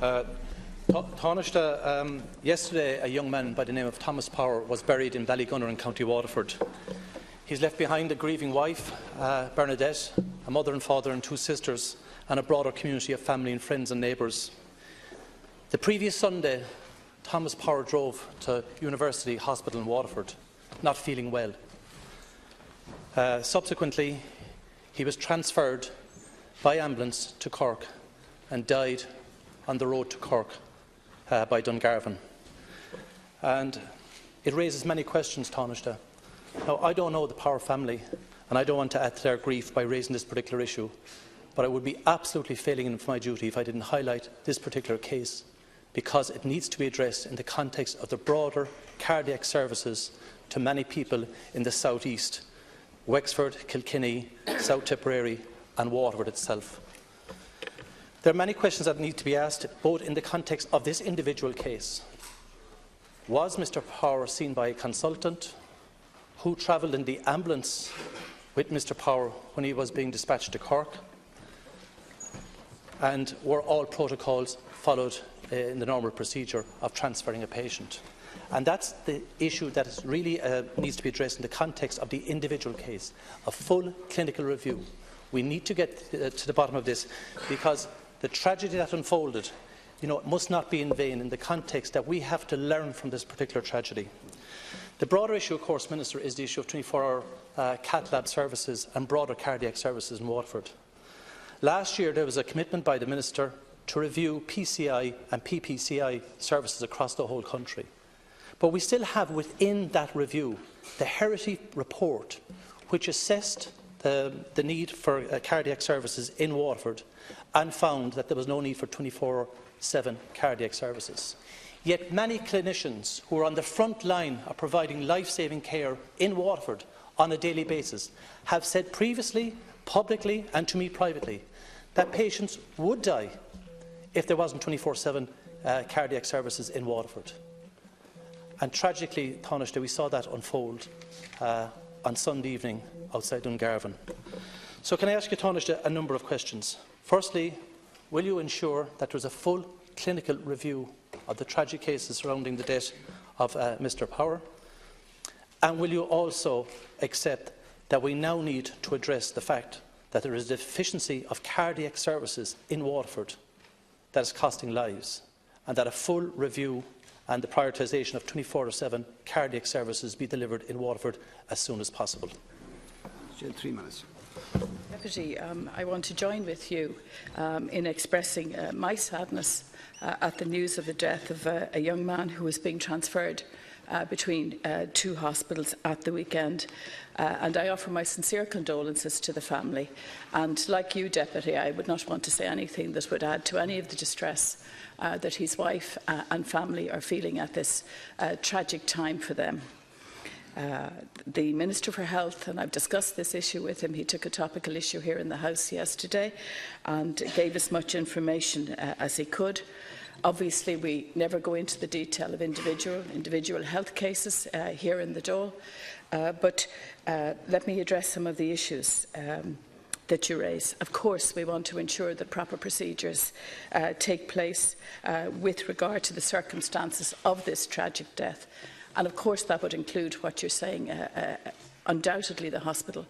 Tanaiste, yesterday a young man by the name of Thomas Power was buried in Ballygunner in County Waterford. He's left behind a grieving wife, Bernadette, a mother and father and two sisters, and a broader community of family and friends and neighbours. The previous Sunday, Thomas Power drove to University Hospital in Waterford, not feeling well. Subsequently, he was transferred by ambulance to Cork and died on the road to Cork by Dungarvan. And it raises many questions, Tanaiste. Now, I don't know the Power family, and I don't want to add to their grief by raising this particular issue, but I would be absolutely failing in my duty if I didn't highlight this particular case, because it needs to be addressed in the context of the broader cardiac services to many people in the South East, Wexford, Kilkenny, South Tipperary and Waterford itself. There are many questions that need to be asked, both in the context of this individual case. Was Mr Power seen by a consultant? Who travelled in the ambulance with Mr Power when he was being dispatched to Cork? And were all protocols followed in the normal procedure of transferring a patient? And that's the issue that is really needs to be addressed in the context of the individual case. A full clinical review. We need to get to the bottom of this, because the tragedy that unfolded, it must not be in vain in the context that we have to learn from this particular tragedy. The broader issue, of course, Minister, is the issue of 24-hour cath lab services and broader cardiac services in Waterford. Last year, there was a commitment by the Minister to review PCI and PPCI services across the whole country. But we still have within that review the Heritage report, which assessed the need for cardiac services in Waterford and found that there was no need for 24/7 cardiac services. Yet many clinicians who are on the front line of providing life-saving care in Waterford on a daily basis have said previously, publicly and to me privately, that patients would die if there wasn't 24/7 cardiac services in Waterford. And tragically, Tanaiste, we saw that unfold on Sunday evening outside Dungarvan. So can I ask you, Tanaiste, a number of questions? Firstly, will you ensure that there is a full clinical review of the tragic cases surrounding the death of Mr Power? And will you also accept that we now need to address the fact that there is a deficiency of cardiac services in Waterford that is costing lives, and that a full review and the prioritisation of 24/7 cardiac services be delivered in Waterford as soon as possible? 3 minutes. Deputy, I want to join with you in expressing my sadness at the news of the death of a young man who was being transferred between two hospitals at the weekend. And I offer my sincere condolences to the family. And like you, Deputy, I would not want to say anything that would add to any of the distress that his wife and family are feeling at this tragic time for them. The Minister for Health, and I've discussed this issue with him, he took a topical issue here in the House yesterday and gave as much information as he could. Obviously, we never go into the detail of individual health cases here in the Dáil, but let me address some of the issues that you raise. Of course, we want to ensure that proper procedures take place with regard to the circumstances of this tragic death. And of course that would include what you're saying. Undoubtedly the hospital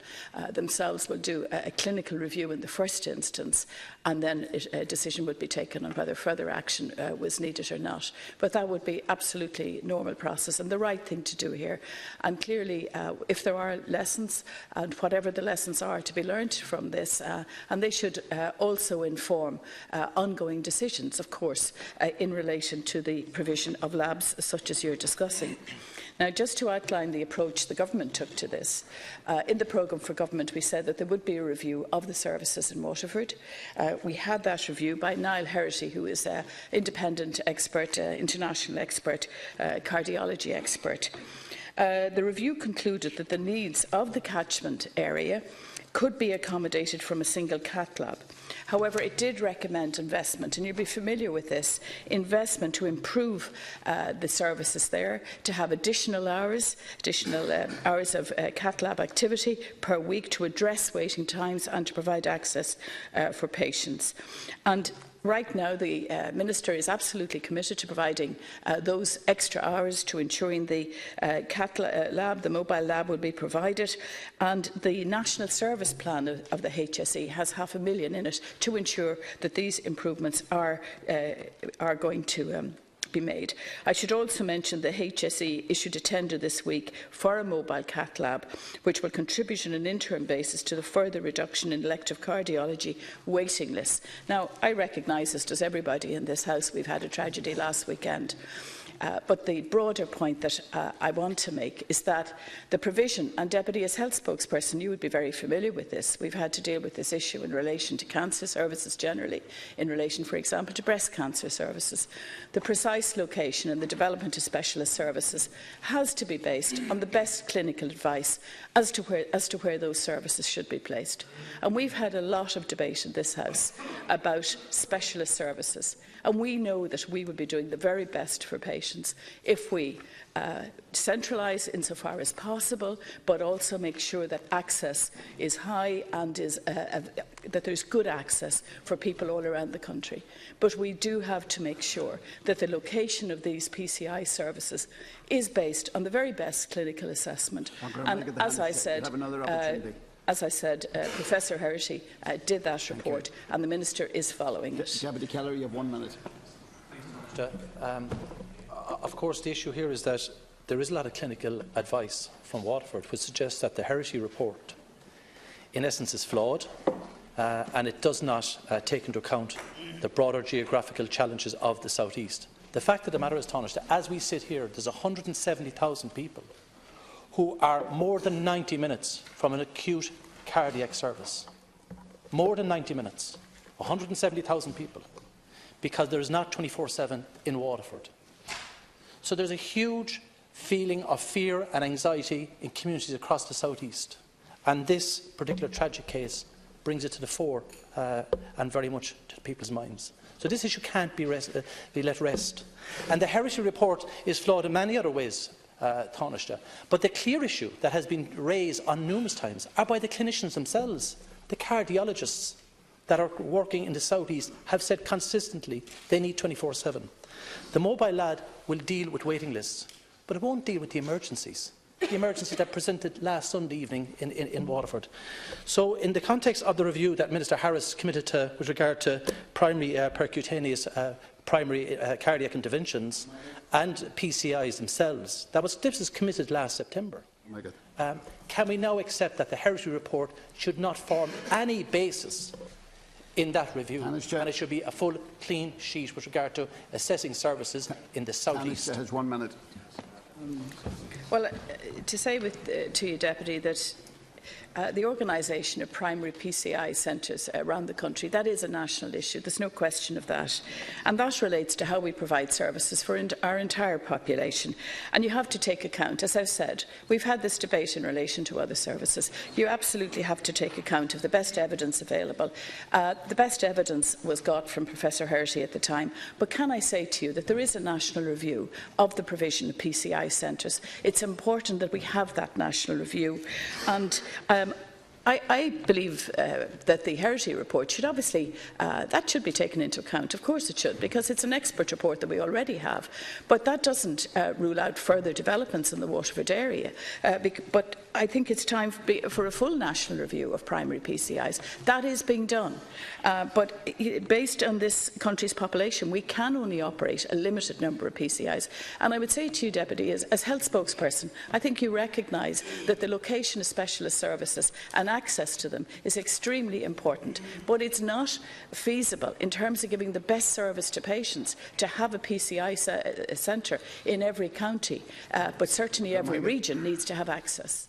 themselves will do a clinical review in the first instance, and then a decision would be taken on whether further action was needed or not. But that would be absolutely normal process and the right thing to do here. And clearly, if there are lessons, and whatever the lessons are to be learned from this, and they should also inform ongoing decisions, of course, in relation to the provision of labs such as you're discussing. Now, just to outline the approach the government took to this, in the programme for government we said that there would be a review of the services in Waterford. We had that review by Niall Heritage, who is an independent expert, international expert, cardiology expert. The review concluded that the needs of the catchment area could be accommodated from a single cath lab. However, it did recommend investment, and you'll be familiar with this, investment to improve the services there, to have additional hours of cath lab activity per week to address waiting times and to provide access for patients. And Right now, the Minister is absolutely committed to providing those extra hours to ensuring the CAT lab, the mobile lab, will be provided, and the National Service Plan of the HSE has $500,000 in it to ensure that these improvements are going to be made. I should also mention the HSE issued a tender this week for a mobile CAT lab, which will contribute on an interim basis to the further reduction in elective cardiology waiting lists. Now, I recognise, as does everybody in this House, we've had a tragedy last weekend. But the broader point that I want to make is that the provision, and Deputy, as Health Spokesperson, you would be very familiar with this. We've had to deal with this issue in relation to cancer services generally, in relation, for example, to breast cancer services. The precise location and the development of specialist services has to be based on the best clinical advice as to where those services should be placed. And we've had a lot of debate in this House about specialist services. And we know that we would be doing the very best for patients if we centralise insofar as possible, but also make sure that access is high and that there's good access for people all around the country. But we do have to make sure that the location of these PCI services is based on the very best clinical assessment. And as I said, Professor Herity did that report, and the Minister is following it. Deputy Kelleher, you have 1 minute. Of course, the issue here is that there is a lot of clinical advice from Waterford which suggests that the Herity report, in essence, is flawed, and it does not take into account the broader geographical challenges of the South East. The fact of the matter is, Tanaiste, as we sit here, there's 170,000 people who are more than 90 minutes from an acute cardiac service. More than 90 minutes. 170,000 people. Because there is not 24/7 in Waterford. So there's a huge feeling of fear and anxiety in communities across the South East. And this particular tragic case brings it to the fore and very much to people's minds. So this issue can't be let rest. And the Herity report is flawed in many other ways, Tanaiste. But the clear issue that has been raised on numerous times are by the clinicians themselves. The cardiologists that are working in the South East have said consistently they need 24/7. The mobile lab will deal with waiting lists, but it won't deal with the emergencies that presented last Sunday evening in Waterford. So in the context of the review that Minister Harris committed to with regard to primary percutaneous primary cardiac interventions and PCIs themselves, this was committed last September. Can we now accept that the Herity report should not form any basis in that review, and it should be a full, clean sheet with regard to assessing services in the South East? Has 1 minute. Well, to say to you, Deputy, that the organisation of primary PCI centres around the country, that is a national issue. There's no question of that. And that relates to how we provide services for our entire population. And you have to take account, as I've said, we've had this debate in relation to other services. You absolutely have to take account of the best evidence available. The best evidence was got from Professor Herity at the time. But can I say to you that there is a national review of the provision of PCI centres. It's important that we have that national review. And I believe that the Herity report should obviously, that should be taken into account. Of course it should, because it's an expert report that we already have. But that doesn't rule out further developments in the Waterford area. But I think it's time for a full national review of primary PCIs. That is being done. But based on this country's population, we can only operate a limited number of PCIs. And I would say to you, Deputy, as health spokesperson, I think you recognise that the location of specialist services and access to them is extremely important. But it's not feasible in terms of giving the best service to patients to have a PCI centre in every county. But certainly every region needs to have access.